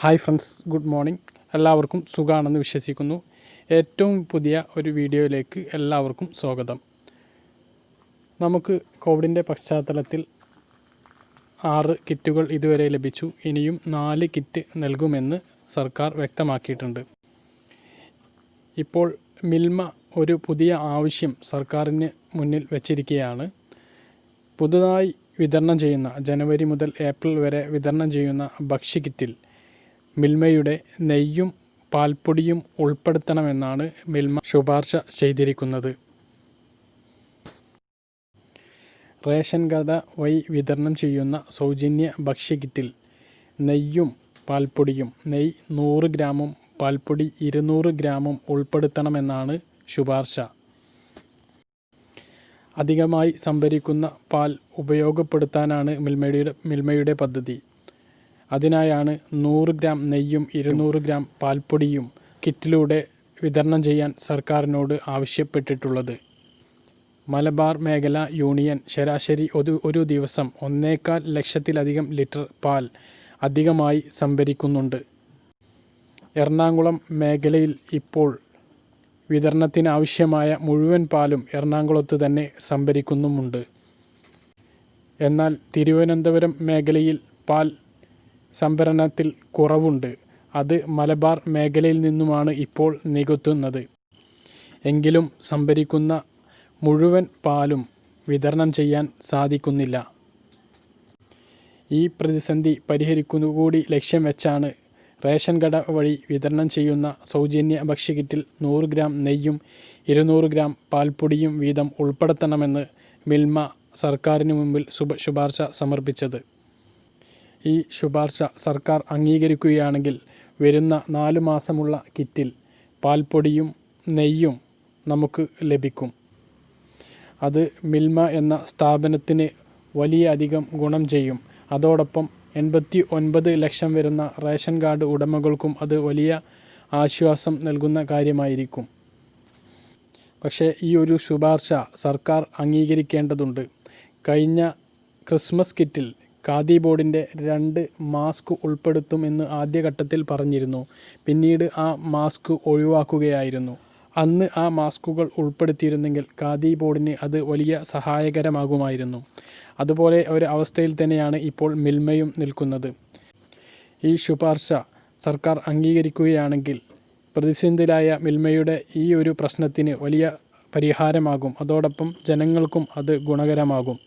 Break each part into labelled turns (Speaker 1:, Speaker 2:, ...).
Speaker 1: Hi friends, good morning. എല്ലാവർക്കും സുഖമാണെന്ന് വിശ്വസിക്കുന്നു. ഏറ്റവും പുതിയ ഒരു വീഡിയോയിലേക്ക് എല്ലാവർക്കും സ്വാഗതം. നമുക്ക് കോവിഡിൻ്റെ പശ്ചാത്തലത്തിൽ 6 കിറ്റുകൾ ഇതുവരെ ലഭിച്ചു. ഇനിയും 4 കിറ്റ് നൽകുമെന്ന് സർക്കാർ വ്യക്തമാക്കിയിട്ടുണ്ട്. ഇപ്പോൾ മിൽമ ഒരു പുതിയ ആവശ്യം സർക്കാരിന് മുന്നിൽ വച്ചിരിക്കുകയാണ്. പുതുതായി വിതരണം ചെയ്യുന്ന ജനുവരി മുതൽ ഏപ്രിൽ വരെ വിതരണം ചെയ്യുന്ന ഭക്ഷ്യക്കിറ്റിൽ മിൽമയുടെ നെയ്യും പാൽപ്പൊടിയും ഉൾപ്പെടുത്തണമെന്നാണ് മിൽമ ശുപാർശ ചെയ്തിരിക്കുന്നത്. റേഷൻ കട വഴി വിതരണം ചെയ്യുന്ന സൗജന്യ ഭക്ഷ്യക്കിറ്റിൽ നെയ്യും പാൽപ്പൊടിയും, നെയ്യ് 100 ഗ്രാമും പാൽപ്പൊടി 200 ഗ്രാമും ഉൾപ്പെടുത്തണമെന്നാണ് ശുപാർശ. അധികമായി സംഭരിക്കുന്ന പാൽ ഉപയോഗപ്പെടുത്താനാണ് മിൽമയുടെ പദ്ധതി. അതിനായാണ് 100 ഗ്രാം നെയ്യും 200 ഗ്രാം പാൽപ്പൊടിയും കിറ്റിലൂടെ വിതരണം ചെയ്യാൻ സർക്കാരിനോട് ആവശ്യപ്പെട്ടിട്ടുള്ളത്. മലബാർ മേഖല യൂണിയൻ ശരാശരി ഒരു ദിവസം 1.25 ലക്ഷത്തിലധികം ലിറ്റർ പാൽ അധികമായി സംഭരിക്കുന്നുണ്ട്. എറണാകുളം മേഖലയിൽ ഇപ്പോൾ വിതരണത്തിനാവശ്യമായ മുഴുവൻ പാലും എറണാകുളത്ത് തന്നെ സംഭരിക്കുന്നുമുണ്ട്. എന്നാൽ തിരുവനന്തപുരം മേഖലയിൽ പാൽ സംഭരണത്തിൽ കുറവുണ്ട്. അത് മലബാർ മേഖലയിൽ നിന്നുമാണ് ഇപ്പോൾ നികത്തുന്നത്. എങ്കിലും സംഭരിക്കുന്ന മുഴുവൻ പാലും വിതരണം ചെയ്യാൻ സാധിക്കുന്നില്ല. ഈ പ്രതിസന്ധി പരിഹരിക്കുന്നതുകൂടി ലക്ഷ്യം വെച്ചാണ് റേഷൻ കട വഴി വിതരണം ചെയ്യുന്ന സൗജന്യ ഭക്ഷ്യക്കിറ്റിൽ 100 ഗ്രാം നെയ്യും 200 ഗ്രാം പാൽപ്പൊടിയും വീതം ഉൾപ്പെടുത്തണമെന്ന് മിൽമ സർക്കാരിന് മുമ്പിൽ ശുപാർശ സമർപ്പിച്ചത്. ഈ ശുപാർശ സർക്കാർ അംഗീകരിക്കുകയാണെങ്കിൽ വരുന്ന 4 മാസമുള്ള കിറ്റിൽ പാൽപ്പൊടിയും നെയ്യും നമുക്ക് ലഭിക്കും. അത് മിൽമ എന്ന സ്ഥാപനത്തിന് വലിയ അധികം ഗുണം ചെയ്യും. അതോടൊപ്പം 89 ലക്ഷം വരുന്ന റേഷൻ കാർഡ് ഉടമകൾക്കും അത് വലിയ ആശ്വാസം നൽകുന്ന കാര്യമായിരിക്കും. പക്ഷേ ഈ ഒരു ശുപാർശ സർക്കാർ അംഗീകരിക്കേണ്ടതുണ്ട്. കഴിഞ്ഞ ക്രിസ്മസ് കിറ്റിൽ ഖാദി ബോർഡിൻ്റെ 2 മാസ്ക് ഉൾപ്പെടുത്തുമെന്ന് ആദ്യഘട്ടത്തിൽ പറഞ്ഞിരുന്നു. പിന്നീട് ആ മാസ്ക് ഒഴിവാക്കുകയായിരുന്നു. അന്ന് ആ മാസ്കുകൾ ഉൾപ്പെടുത്തിയിരുന്നെങ്കിൽ ഖാദി ബോർഡിന് അത് വലിയ സഹായകരമാകുമായിരുന്നു. അതുപോലെ ഒരു അവസ്ഥയിൽ തന്നെയാണ് ഇപ്പോൾ മിൽമയും നിൽക്കുന്നത്. ഈ ശുപാർശ സർക്കാർ അംഗീകരിക്കുകയാണെങ്കിൽ പ്രതിസന്ധിയിലായ മിൽമയുടെ ഈ ഒരു പ്രശ്നത്തിന് വലിയ പരിഹാരമാകും. അതോടൊപ്പം ജനങ്ങൾക്കും അത് ഗുണകരമാകും.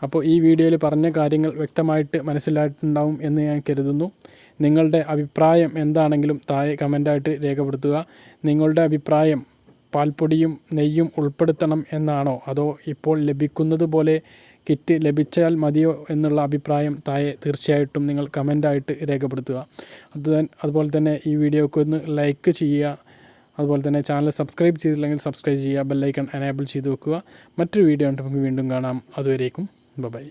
Speaker 1: അപ്പോൾ ഈ വീഡിയോയിൽ പറഞ്ഞ കാര്യങ്ങൾ വ്യക്തമായിട്ട് മനസ്സിലായിട്ടുണ്ടാവും എന്ന് ഞാൻ കരുതുന്നു. നിങ്ങളുടെ അഭിപ്രായം എന്താണെങ്കിലും താഴെ കമൻ്റായിട്ട് രേഖപ്പെടുത്തുക. നിങ്ങളുടെ അഭിപ്രായം പാൽപ്പൊടിയും നെയ്യും ഉൾപ്പെടുത്തണം എന്നാണോ, അതോ ഇപ്പോൾ ലഭിക്കുന്നത് പോലെ കിറ്റ് ലഭിച്ചാൽ മതിയോ എന്നുള്ള അഭിപ്രായം താഴെ തീർച്ചയായിട്ടും നിങ്ങൾ കമൻ്റായിട്ട് രേഖപ്പെടുത്തുക. അതുപോലെ തന്നെ ഈ വീഡിയോക്ക് ഒന്ന് ലൈക്ക് ചെയ്യുക. അതുപോലെ തന്നെ ചാനൽ സബ്സ്ക്രൈബ് ചെയ്തില്ലെങ്കിൽ സബ്സ്ക്രൈബ് ചെയ്യുക. ബെല്ലൈക്കൺ എനേബിൾ ചെയ്ത് വെക്കുക. മറ്റൊരു വീഡിയോ നമുക്ക് വീണ്ടും കാണാം. അതുവരേക്കും ബൈ.